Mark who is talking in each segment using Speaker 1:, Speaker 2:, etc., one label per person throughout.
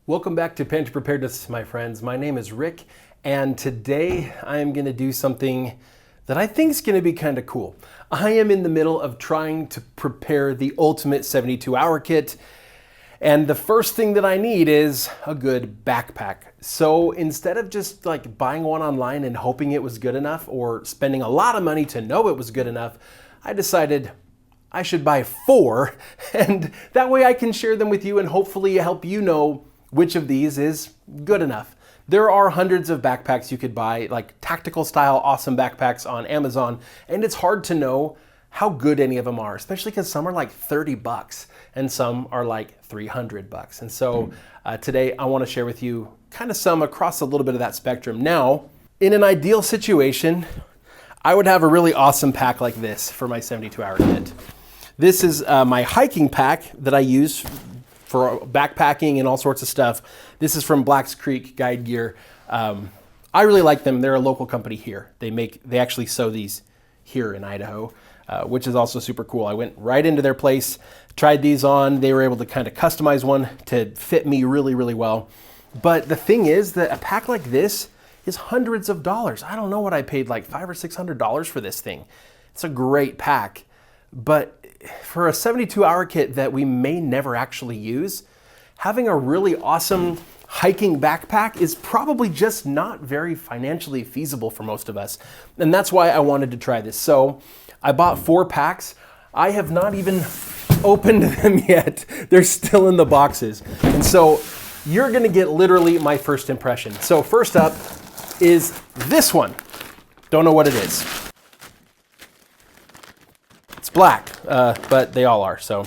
Speaker 1: Welcome back to Pantry Preparedness, my friends. My name is Rick, and today I am going to do something that I think is going to be kind of cool. I am in the middle of trying to prepare the ultimate 72-hour kit, and the first thing that I need is a good backpack. So instead of just like buying one online and hoping it was good enough or spending a lot of money to know it was good enough, I decided I should buy 4, and that way I can share them with you and hopefully help you know which of these is good enough. There are hundreds of backpacks you could buy, like tactical style awesome backpacks on Amazon, and it's hard to know how good any of them are, especially because some are like $30 and some are like $300. And so today I want to share with you kind of some across a little bit of that spectrum. Now, in an ideal situation, I would have a really awesome pack like this for my 72-hour kit. This is my hiking pack that I use for backpacking and all sorts of stuff. This is from Black's Creek Guide Gear. I really like them. They're a local company here. They actually sew these here in Idaho, which is also super cool. I went right into their place, tried these on. They were able to kind of customize one to fit me really, really well. But the thing is that a pack like this is hundreds of dollars. I don't know what I paid, like $500 or $600 for this thing. It's a great pack, but for a 72-hour kit that we may never actually use, having a really awesome hiking backpack is probably just not very financially feasible for most of us. And that's why I wanted to try this. So I bought 4 packs. I have not even opened them yet. They're still in the boxes. And so you're gonna get literally my first impression. So first up is this one. Don't know what it is. It's black, but they all are, so.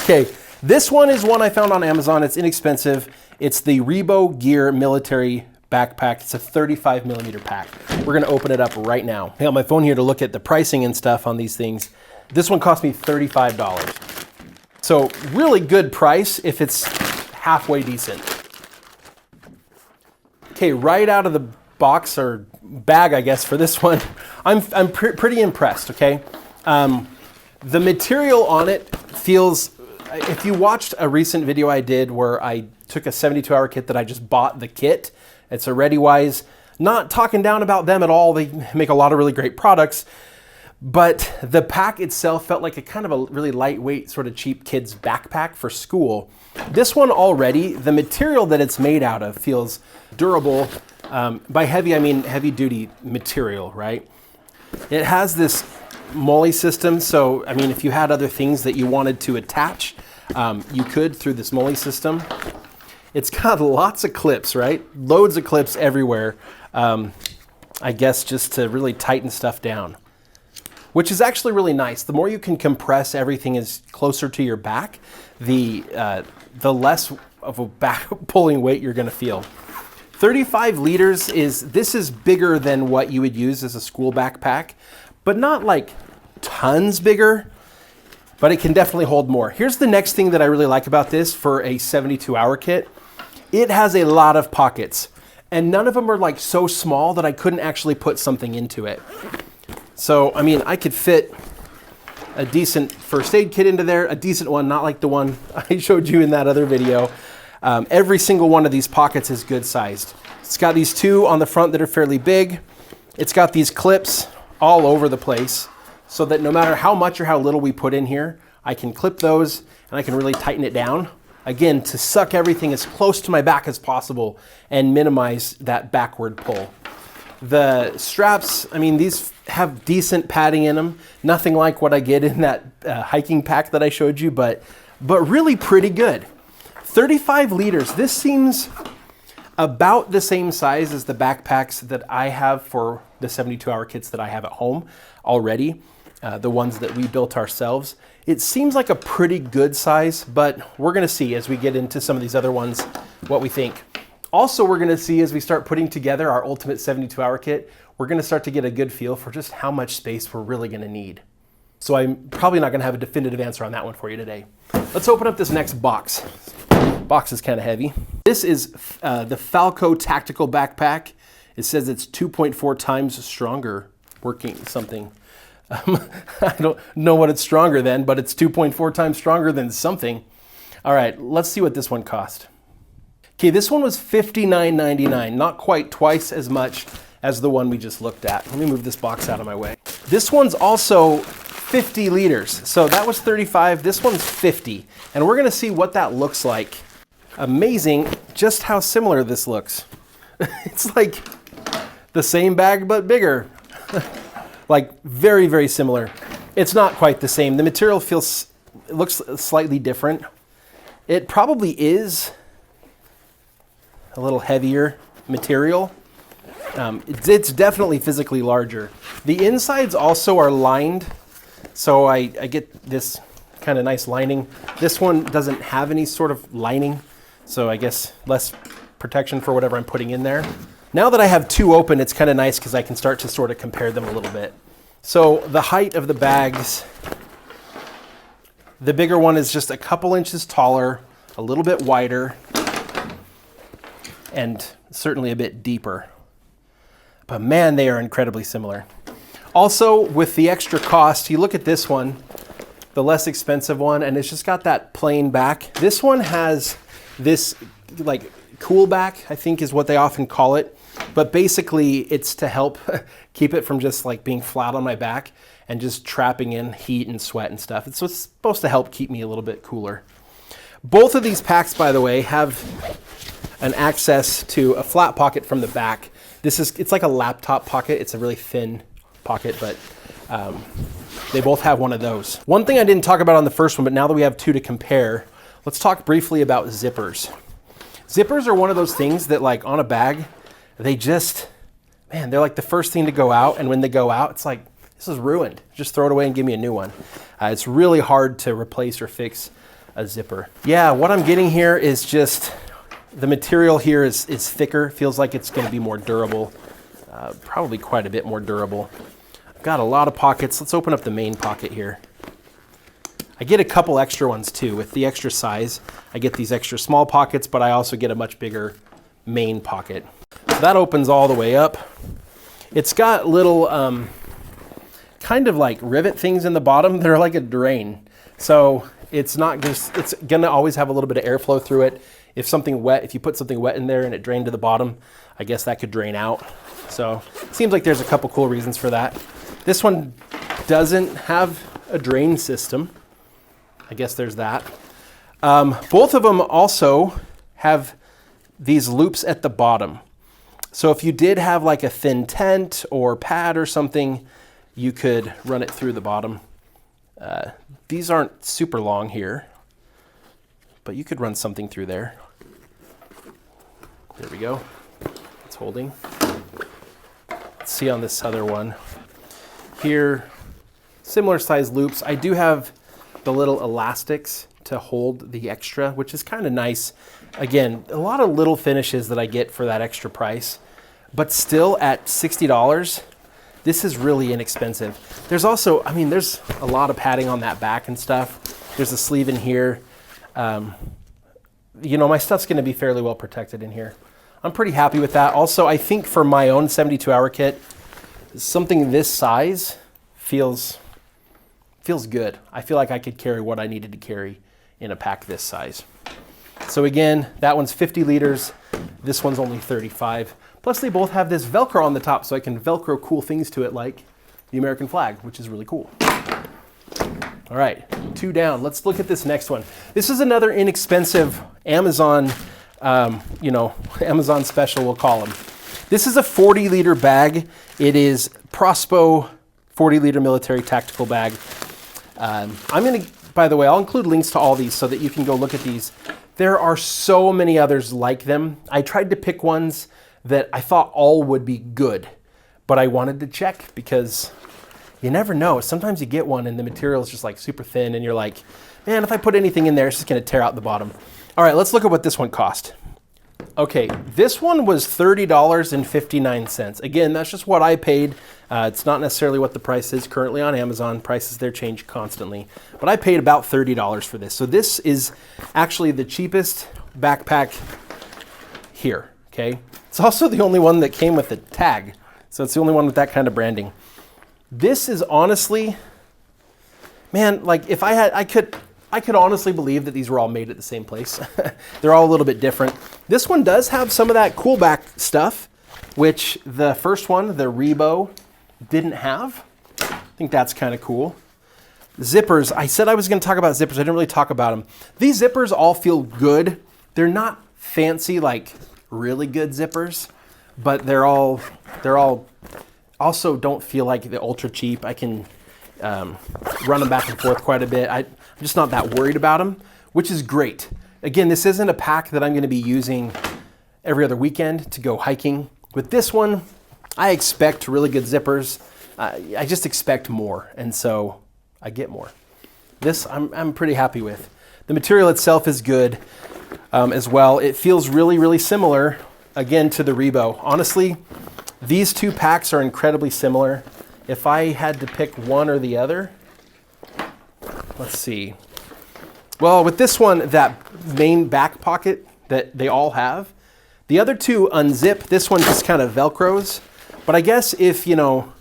Speaker 1: Okay, this one is one I found on Amazon. It's inexpensive. It's the Rebo Gear Military Backpack. It's a 35 millimeter pack. We're gonna open it up right now. I got my phone here to look at the pricing and stuff on these things. This one cost me $35. So really good price if it's halfway decent. Okay, right out of the box or bag, I guess, for this one, I'm pretty impressed, okay? The material on it feels, if you watched a recent video I did where I took a 72-hour kit that I just bought the kit, it's a ReadyWise, not talking down about them at all. They make a lot of really great products, but the pack itself felt like a kind of a really lightweight, sort of cheap kid's backpack for school. This one already, the material that it's made out of feels durable. By heavy, I mean heavy duty material, right? It has this MOLLE system, so I mean if you had other things that you wanted to attach, you could through this MOLLE system. It's got lots of clips, right? Loads of clips everywhere, I guess just to really tighten stuff down, which is actually really nice. The more you can compress everything is closer to your back, the less of a back pulling weight you're gonna feel. 35 liters this is bigger than what you would use as a school backpack, but not like tons bigger, but it can definitely hold more. Here's the next thing that I really like about this for a 72-hour kit. It has a lot of pockets, and none of them are like so small that I couldn't actually put something into it. So, I mean, I could fit a decent first aid kit into there, a decent one, not like the one I showed you in that other video. Every single one of these pockets is good sized. It's got these 2 on the front that are fairly big. It's got these clips all over the place so that no matter how much or how little we put in here, I can clip those and I can really tighten it down. Again, to suck everything as close to my back as possible and minimize that backward pull. The straps, I mean, these have decent padding in them. Nothing like what I get in that hiking pack that I showed you, but really pretty good. 35 liters, this seems about the same size as the backpacks that I have for the 72-hour kits that I have at home already, the ones that we built ourselves. It seems like a pretty good size, but we're gonna see as we get into some of these other ones what we think. Also, we're gonna see as we start putting together our ultimate 72-hour kit, we're gonna start to get a good feel for just how much space we're really gonna need. So I'm probably not gonna have a definitive answer on that one for you today. Let's open up this next box. Box is kind of heavy. This is the Falco Tactical Backpack. It says it's 2.4 times stronger working something. I don't know what it's stronger than, but it's 2.4 times stronger than something. All right, let's see what this one cost. Okay, this one was $59.99, not quite twice as much as the one we just looked at. Let me move this box out of my way. This one's also 50 liters. So that was 35, this one's 50. And we're gonna see what that looks like. Amazing just how similar this looks. It's like the same bag, but bigger. Like very, very similar. It's not quite the same. The material it looks slightly different. It probably is a little heavier material. It's definitely physically larger. The insides also are lined, so I get this kind of nice lining. This one doesn't have any sort of lining, so I guess less protection for whatever I'm putting in there. Now that I have two open, it's kind of nice because I can start to sort of compare them a little bit. So the height of the bags, the bigger one is just a couple inches taller, a little bit wider, and certainly a bit deeper. But man, they are incredibly similar. Also, with the extra cost, you look at this one, the less expensive one, and it's just got that plain back. This one has this like cool back, I think is what they often call it. But basically it's to help keep it from just like being flat on my back and just trapping in heat and sweat and stuff. It's supposed to help keep me a little bit cooler. Both of these packs, by the way, have an access to a flat pocket from the back. It's like a laptop pocket. It's a really thin pocket, but they both have one of those. One thing I didn't talk about on the first one, but now that we have two to compare, let's talk briefly about zippers. Zippers are one of those things that like on a bag, they just, man, they're like the first thing to go out. And when they go out, it's like, this is ruined. Just throw it away and give me a new one. It's really hard to replace or fix a zipper. Yeah, what I'm getting here is just, the material here is thicker. Feels like it's gonna be more durable. Probably quite a bit more durable. I've got a lot of pockets. Let's open up the main pocket here. I get a couple extra ones too. With the extra size, I get these extra small pockets, but I also get a much bigger main pocket. So that opens all the way up. It's got little kind of like rivet things in the bottom. They're like a drain. So it's gonna always have a little bit of airflow through it. If you put something wet in there and it drained to the bottom, I guess that could drain out. So it seems like there's a couple cool reasons for that. This one doesn't have a drain system. I guess there's that. Both of them also have these loops at the bottom. So if you did have like a thin tent or pad or something, you could run it through the bottom. These aren't super long here, but you could run something through there. There we go. It's holding. Let's see on this other one. Here, similar size loops. I do have the little elastics to hold the extra, which is kind of nice. Again, a lot of little finishes that I get for that extra price, but still at $60, this is really inexpensive. There's also, I mean, there's a lot of padding on that back and stuff. There's a sleeve in here. You know, my stuff's gonna be fairly well protected in here. I'm pretty happy with that. Also, I think for my own 72-hour kit, something this size feels good. I feel like I could carry what I needed to carry in a pack this size. So again, that one's 50 liters. This one's only 35. Plus they both have this Velcro on the top, so I can Velcro cool things to it like the American flag, which is really cool. All right, 2 down. Let's look at this next one. This is another inexpensive Amazon, Amazon special, we'll call them. This is a 40-liter bag. It is Prospo 40-liter military tactical bag. By the way, I'll include links to all these so that you can go look at these. There are so many others like them. I tried to pick ones that I thought all would be good, but I wanted to check because you never know. Sometimes you get one and the material is just like super thin and you're like, man, if I put anything in there, it's just gonna tear out the bottom. All right, let's look at what this one cost. Okay, this one was $30.59. Again, that's just what I paid. It's not necessarily what the price is currently on Amazon. Prices there change constantly. But I paid about $30 for this. So this is actually the cheapest backpack here, okay? It's also the only one that came with a tag. So it's the only one with that kind of branding. This is honestly, man, like if I I could honestly believe that these were all made at the same place. They're all a little bit different. This one does have some of that cool back stuff, which the first one, the Rebo, didn't have. I think that's kind of cool. Zippers, I said I was going to talk about zippers. I didn't really talk about them. These zippers all feel good. They're not fancy, like really good zippers, but they're all also don't feel like the ultra cheap. I can run them back and forth quite a bit. I'm just not that worried about them, which is great. Again, this isn't a pack that I'm going to be using every other weekend to go hiking. With this one, I expect really good zippers. I just expect more, and so I get more. This I'm pretty happy with. The material itself is good as well. It feels really, really similar, again, to the Rebo. Honestly, these two packs are incredibly similar. If I had to pick one or the other, let's see. Well, with this one, that main back pocket that they all have, the other two unzip. This one just kind of Velcros. But I guess if, you know,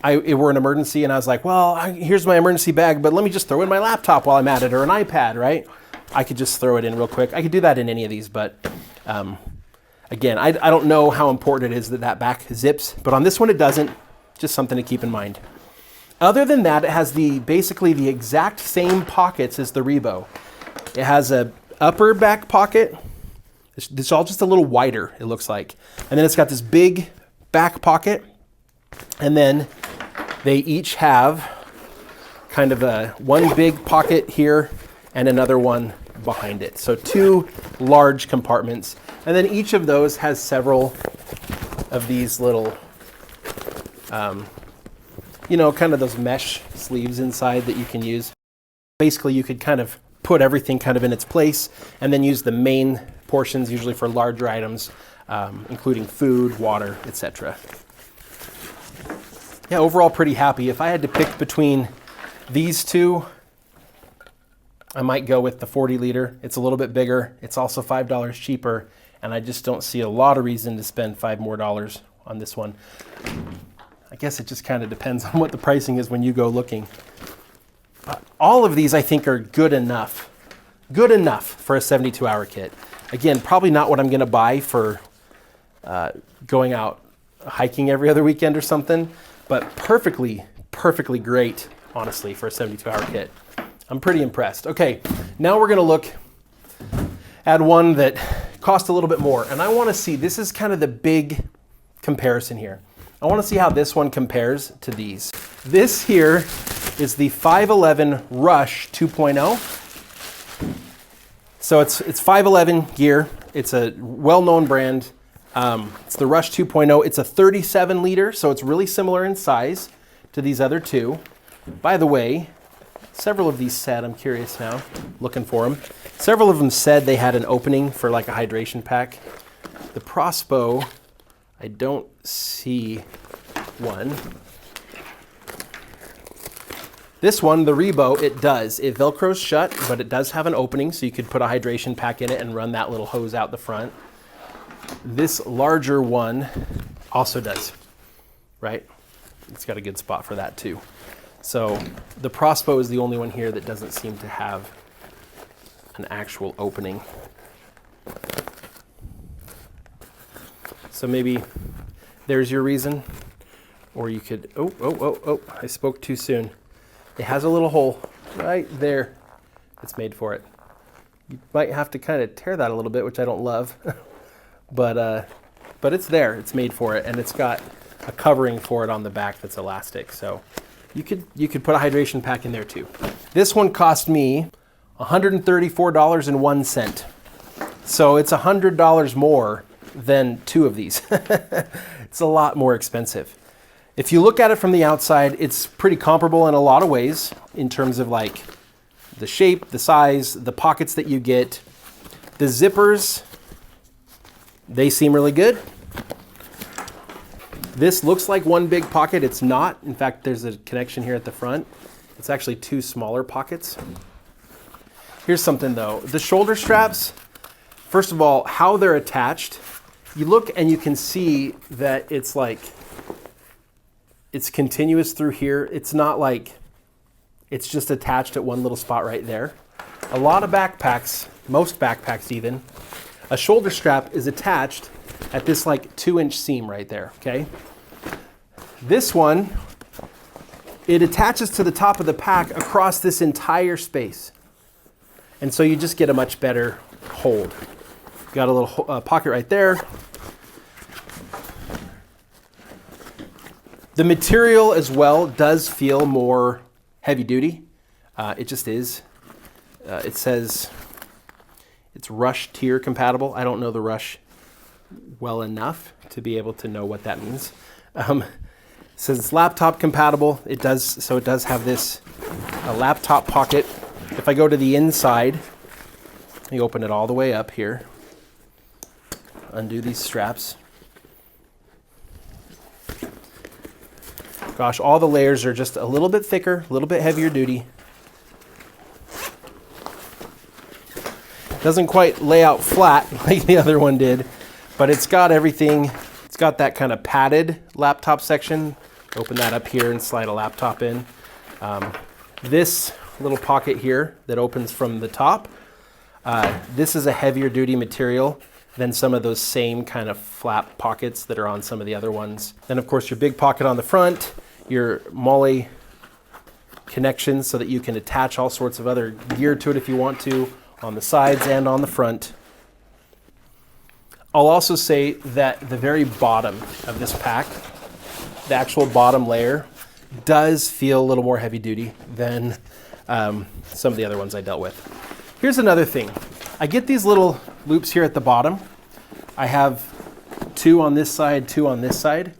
Speaker 1: it were an emergency and I was like, well, here's my emergency bag, but let me just throw in my laptop while I'm at it, or an iPad, right? I could just throw it in real quick. I could do that in any of these, but again, I don't know how important it is that that back zips, but on this one it doesn't. Just something to keep in mind. Other than that, it has basically the exact same pockets as the Rebo. It has a upper back pocket. It's all just a little wider, it looks like. And then it's got this big back pocket. And then they each have kind of one big pocket here and another one behind it. So two large compartments. And then each of those has several of these little, you know, kind of those mesh sleeves inside that you can use. Basically, you could kind of put everything kind of in its place and then use the main portions, usually for larger items, including food, water, etc. Yeah, overall pretty happy. If I had to pick between these two, I might go with the 40 liter. It's a little bit bigger. It's also $5 cheaper, and I just don't see a lot of reason to spend $5 more on this one. I guess it just kind of depends on what the pricing is when you go looking. All of these I think are good enough for a 72-hour kit. Again, probably not what I'm going to buy for going out hiking every other weekend or something, but perfectly great, honestly, for a 72-hour kit. I'm pretty impressed. Okay, now we're going to look at one that cost a little bit more, and I want to see, this is kind of the big comparison here. I want to see how this one compares to these. This here is the 511 Rush 2.0. So it's 511 gear. It's a well-known brand. It's the Rush 2.0. It's a 37 liter, so it's really similar in size to these other two. By the way, several of these said, I'm curious now, looking for them. Several of them said they had an opening for like a hydration pack. The Prospo, I don't see one. This one, the Rebo, it does. It Velcros shut, but it does have an opening, so you could put a hydration pack in it and run that little hose out the front. This larger one also does, right? It's got a good spot for that too. So the Prospo is the only one here that doesn't seem to have an actual opening. So maybe there's your reason. Or you could, oh, I spoke too soon. It has a little hole right there. It's made for it. You might have to kind of tear that a little bit, which I don't love. but it's there, it's made for it, and it's got a covering for it on the back that's elastic. So you could put a hydration pack in there too. This one cost me $134.01. So it's $100 more than two of these. It's a lot more expensive. If you look at it from the outside, it's pretty comparable in a lot of ways in terms of like the shape, the size, the pockets that you get. The zippers, they seem really good. This looks like one big pocket. It's not. In fact, there's a connection here at the front. It's actually two smaller pockets. Here's something though. The shoulder straps, first of all, how they're attached. You look and you can see that it's continuous through here. It's not like It's just attached at one little spot right there. A lot of backpacks, most backpacks even, a shoulder strap is attached at this like 2-inch seam right there, okay? This one, it attaches to the top of the pack across this entire space. And so you just get a much better hold. Got a little pocket right there. The material as well does feel more heavy duty. It just is. It says it's Rush tier compatible. I don't know the Rush well enough to be able to know what that means. It says it's laptop compatible. It does have this laptop pocket. If I go to the inside, you open it all the way up here. Undo these straps. Gosh, all the layers are just a little bit thicker, a little bit heavier duty. Doesn't quite lay out flat like the other one did, but it's got everything. It's got that kind of padded laptop section. Open that up here and slide a laptop in. This little pocket here that opens from the top, this is a heavier duty material than some of those same kind of flap pockets that are on some of the other ones. Then of course your big pocket on the front, your MOLLE connections so that you can attach all sorts of other gear to it if you want to, on the sides and on the front. I'll also say that the very bottom of this pack, the actual bottom layer, does feel a little more heavy duty than some of the other ones I dealt with. Here's another thing. I get these little loops here at the bottom. I have 2 on this side, 2 on this side.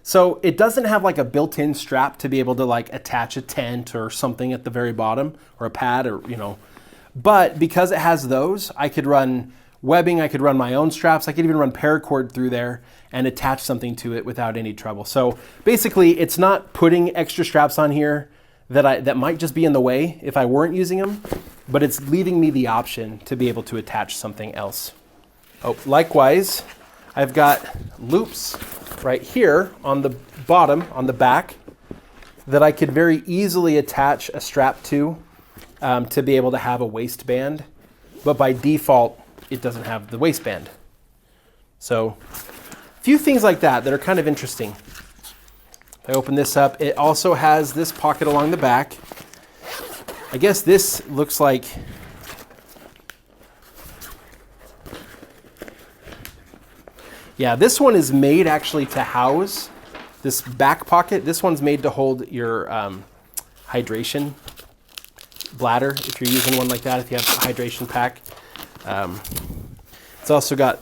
Speaker 1: So it doesn't have like a built-in strap to be able to like attach a tent or something at the very bottom, or a pad, or but because it has those, I could run webbing, I could run my own straps, I could even run paracord through there and attach something to it without any trouble. So basically it's not putting extra straps on here that might just be in the way if I weren't using them, but it's leaving me the option to be able to attach something else. Oh, likewise, I've got loops right here on the bottom, on the back, that I could very easily attach a strap to be able to have a waistband, but by default, it doesn't have the waistband. So a few things like that are kind of interesting. If I open this up, it also has this pocket along the back. I guess this looks like, yeah, this one is made actually to house this back pocket. This one's made to hold your hydration bladder, if you're using one like that, if you have a hydration pack. It's also got,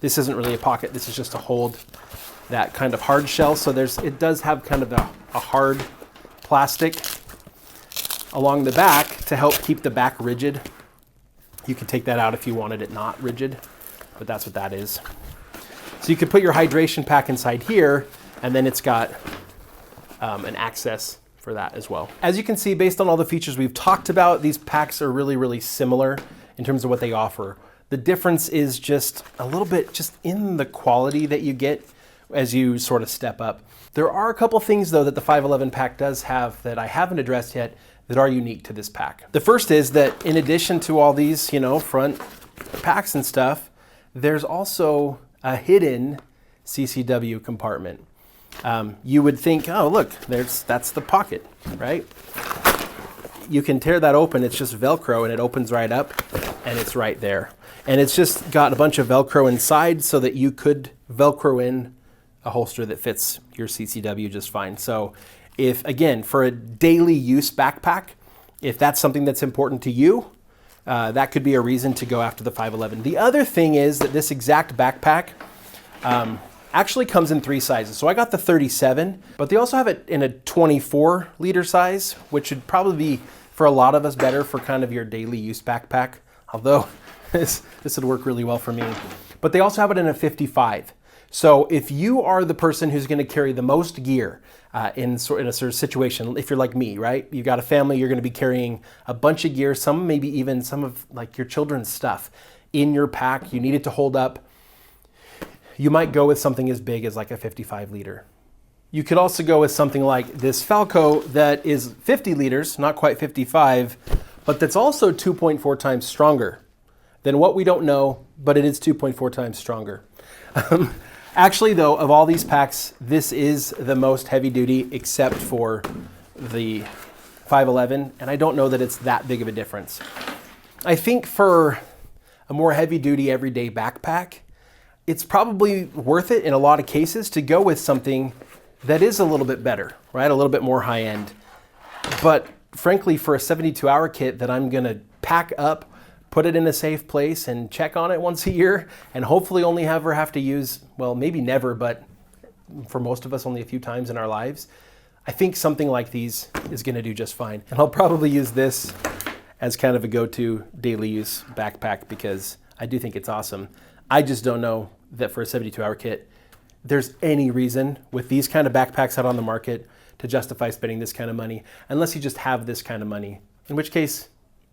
Speaker 1: this isn't really a pocket, this is just to hold that kind of hard shell. So it does have kind of a hard plastic along the back to help keep the back rigid. You can take that out if you wanted it not rigid, but that's what that is. So you could put your hydration pack inside here, and then it's got an access for that as well. As you can see, based on all the features we've talked about, these packs are really, really similar in terms of what they offer. The difference is just a little bit just in the quality that you get as you sort of step up. There are a couple things though that the 511 pack does have that I haven't addressed yet that are unique to this pack. The first is that in addition to all these, front packs and stuff, there's also a hidden CCW compartment. You would think, oh look, that's the pocket, right? You can tear that open, it's just Velcro and it opens right up and it's right there. And it's just got a bunch of Velcro inside so that you could Velcro in a holster that fits your CCW just fine. So if, again, for a daily use backpack, if that's something that's important to you, that could be a reason to go after the 511. The other thing is that this exact backpack actually comes in 3 sizes. So I got the 37, but they also have it in a 24 liter size, which would probably be, for a lot of us, better for kind of your daily use backpack, although this would work really well for me. But they also have it in a 55. So if you are the person who's going to carry the most gear in a sort of situation, if you're like me, right? You've got a family, you're going to be carrying a bunch of gear, maybe even some of like your children's stuff in your pack. You need it to hold up. You might go with something as big as like a 55 liter. You could also go with something like this Falco that is 50 liters, not quite 55, but that's also 2.4 times stronger than what we don't know, but it is 2.4 times stronger. Actually, though, of all these packs, this is the most heavy duty except for the 511, and I don't know that it's that big of a difference. I think for a more heavy duty everyday backpack, it's probably worth it in a lot of cases to go with something that is a little bit better, right? A little bit more high end. But frankly, for a 72-hour kit that I'm gonna pack up, put it in a safe place and check on it once a year, and hopefully only ever have to use, well, maybe never, but for most of us only a few times in our lives, I think something like these is gonna do just fine. And I'll probably use this as kind of a go-to daily use backpack because I do think it's awesome. I just don't know that for a 72-hour kit, there's any reason with these kind of backpacks out on the market to justify spending this kind of money, unless you just have this kind of money, in which case,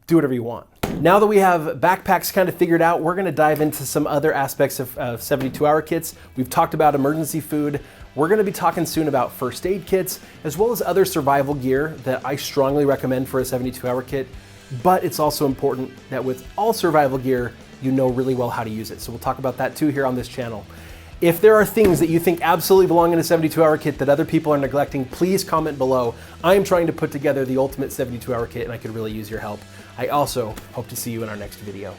Speaker 1: do whatever you want. Now that we have backpacks kind of figured out, we're gonna dive into some other aspects of 72-hour kits. We've talked about emergency food. We're gonna be talking soon about first aid kits, as well as other survival gear that I strongly recommend for a 72-hour kit. But it's also important that with all survival gear, you know really well how to use it. So we'll talk about that too here on this channel. If there are things that you think absolutely belong in a 72-hour kit that other people are neglecting, please comment below. I am trying to put together the ultimate 72-hour kit and I could really use your help. I also hope to see you in our next video.